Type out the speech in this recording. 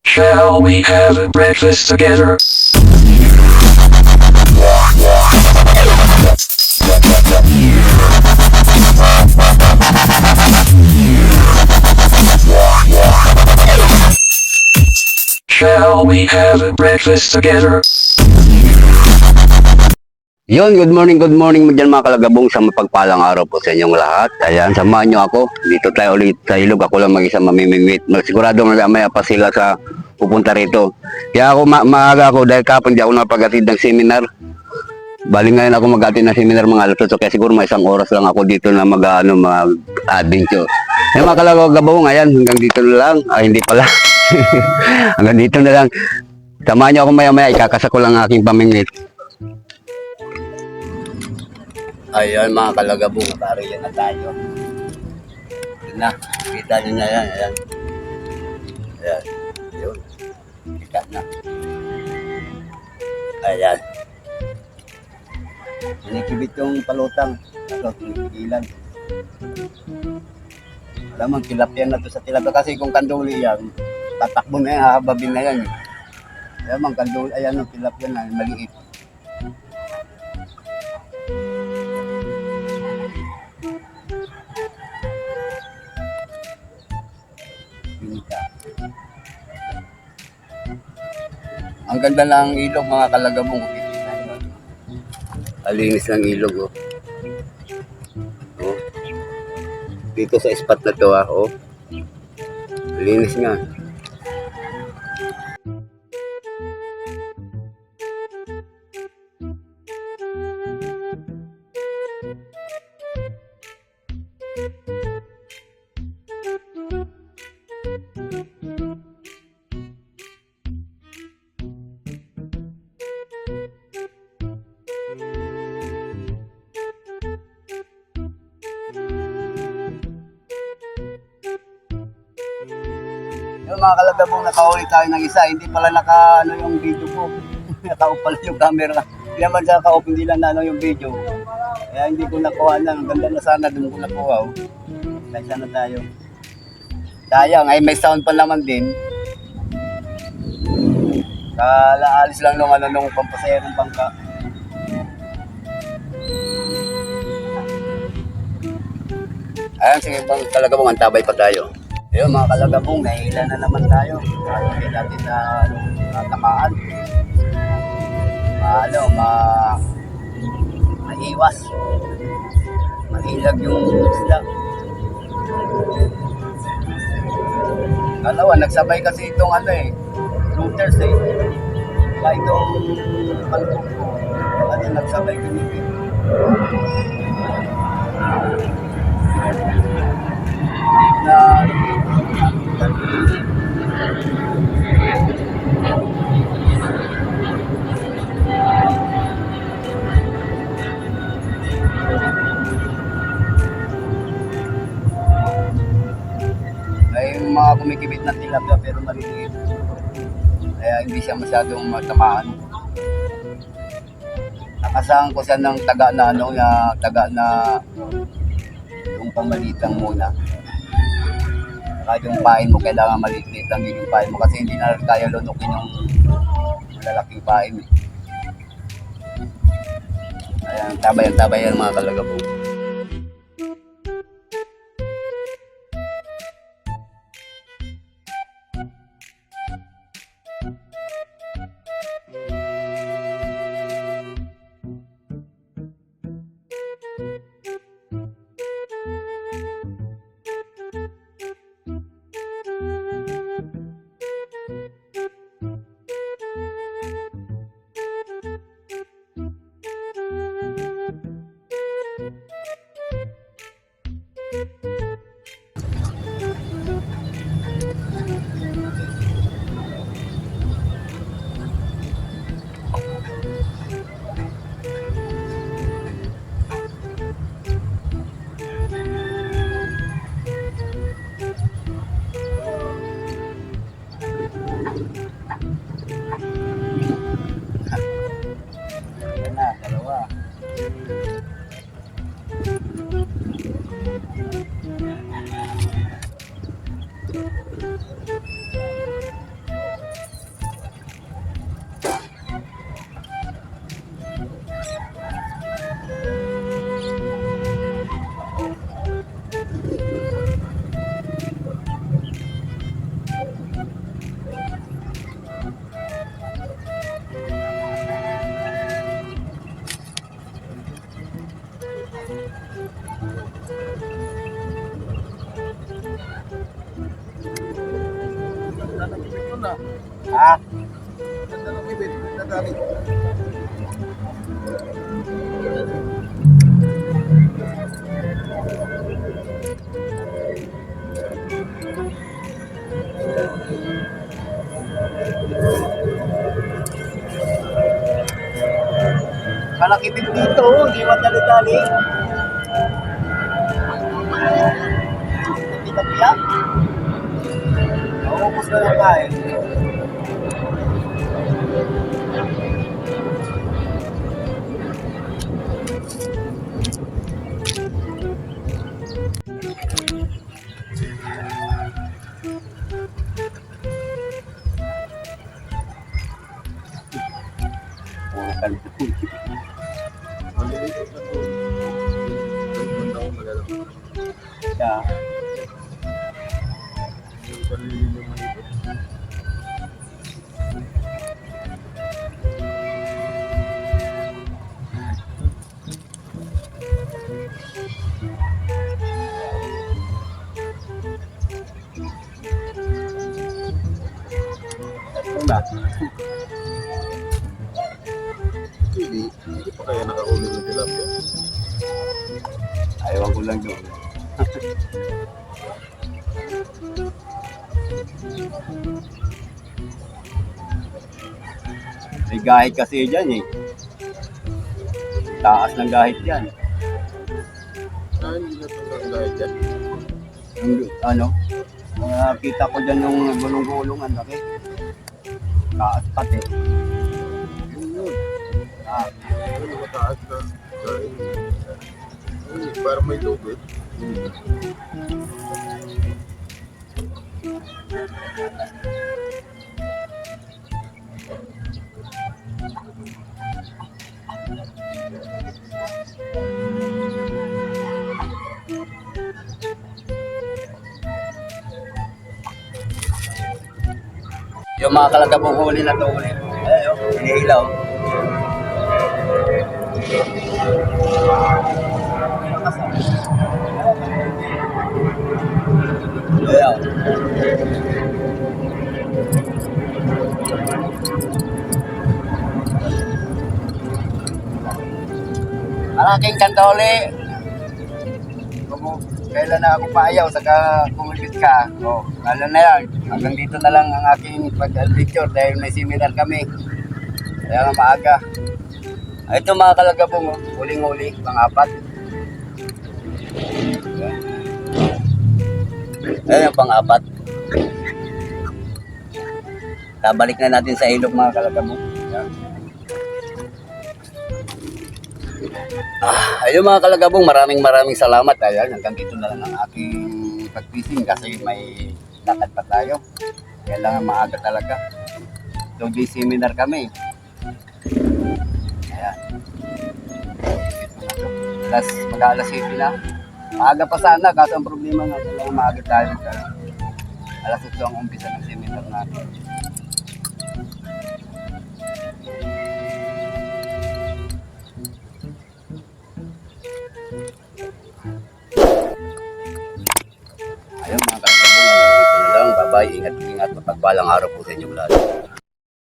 Shall we have a breakfast together? Shall we have a breakfast together? Yon, good morning mo dyan mga kalagabong sa mapagpalang araw po sa inyong lahat. Ayan, samahan nyo ako. Dito tayo ulit sa ilog. Ako lang mag-isa mamimingwit. Sigurado mamaya pa sila sa pupunta rito. Kaya ako maaga ako dahil kapag di ako napagatid ng seminar. Bali ngayon ako mag-atid ng seminar mga alas 8. Kaya siguro may isang oras lang ako dito na mag-adventure. Ayan mga kalagabong, ayan, hanggang dito na lang. Ay, hindi pala. Hanggang dito na lang. Samahan nyo ako maya-maya. Ikakasa ko lang ang aking pamingwit. Ayan mga kalagabong, pariyan na tayo. Yun na, kita nyo na yan. Ayan. Ayan. Yun. Kita na. Ayan. Sinikibit yung palutang. Ito, sinikilan. Alam mo, tilapia na to sa tilapia. Kasi kung kanduli yan, tatakbo na yan, hahababin na yan. Ayan mga kanduli, ayan yung tilapia na, maliit. Ang ganda ng ilog mga kalagabong. Alinis ng ilog oh. Oh. Dito sa spot na to oh. Linis nga. Yung mga kalagabong, nakahuli tayo ng isa, hindi pala yung video ko. Naka-off pala yung camera. Hindi naman sa naka-off, hindi lang yung video. Kaya hindi ko nakuha na. Ang ganda na sana, doon ko nakuha. Oh. Kaya sana tayo. Sayang, ay may sound pa naman din. Kalaalis lang nung pampasayang bangka. Ayan, sige bang kalagabong, antabay pa tayo. Ayun mga kalagabong, nahihila na naman tayo. Hindi natin na tamaan. Maiwas. Mahilag yung isla. Nagsabay kasi itong routers Kaya itong palpok ko. Nagsabay kumipit. May mga kumikibit na tilapia pero maliliit. Kaya hindi siya masyadong matamaan. Nakasahan ko siya ng taga na yung pamalitang muna. Kahit yung pain mo, kailangan maliit lang din yung pain mo kasi hindi na kaya lunukin yung malalaking pain. Ayan, tabayan mga kalagabong. ito na. Ha? Ganda ng ibig. Nadali. Malaki din dito, hindi madali-dali. Hindi ka piyak? Naubos na lang tayo. Puro kalbo. Maliliit na to. Ganda ko malalaki. Siya. Yung paliliit yung maliit. Ito na. Hindi pa kaya nakahuli ng tilapia. Ayaw ko lang doon. May gahit kasi dyan eh. Taas ng gahit yan. Hindi na ito dahil dyan. Yung, ano, kita ko dyan yung gulong-gulong, ang laki. Taas pati. Yun yun. Ah, Yung mataas na. Dahil. Parang may lubid. yung mga kalagabong huli na to huli. Ayun, hinihilaw. Ayun. Malaking kantole. Kailan na ako paayaw, saka kumulbit ka. O, alam na yan. Hanggang dito na lang ang aking pag-adventure dahil may seminar kami. Kaya nga maaga. Ito mga kalagabong, huling-huli, pang-apat. Ayan yung pang-apat. Tabalik na natin sa ilog mga kalagabong. Ayan. Ayun mga kalagabong, maraming salamat. Ayan, hanggang dito na lang ang aking pag-fishing kasi may lakad pa tayo. Kailangan maaga talaga. So, di seminar kami. Ayan. Alas, mag-alas 7 na. Maaga pa sana, kaso ang problema nga, kailangan maaga tayo. Alas 8 ang umpisa ng seminar natin. Ayun mga kalagabong, hanggang dito na lang. Bye-bye. Ingat-ingat. Mapagpalang araw po sa inyong lahat.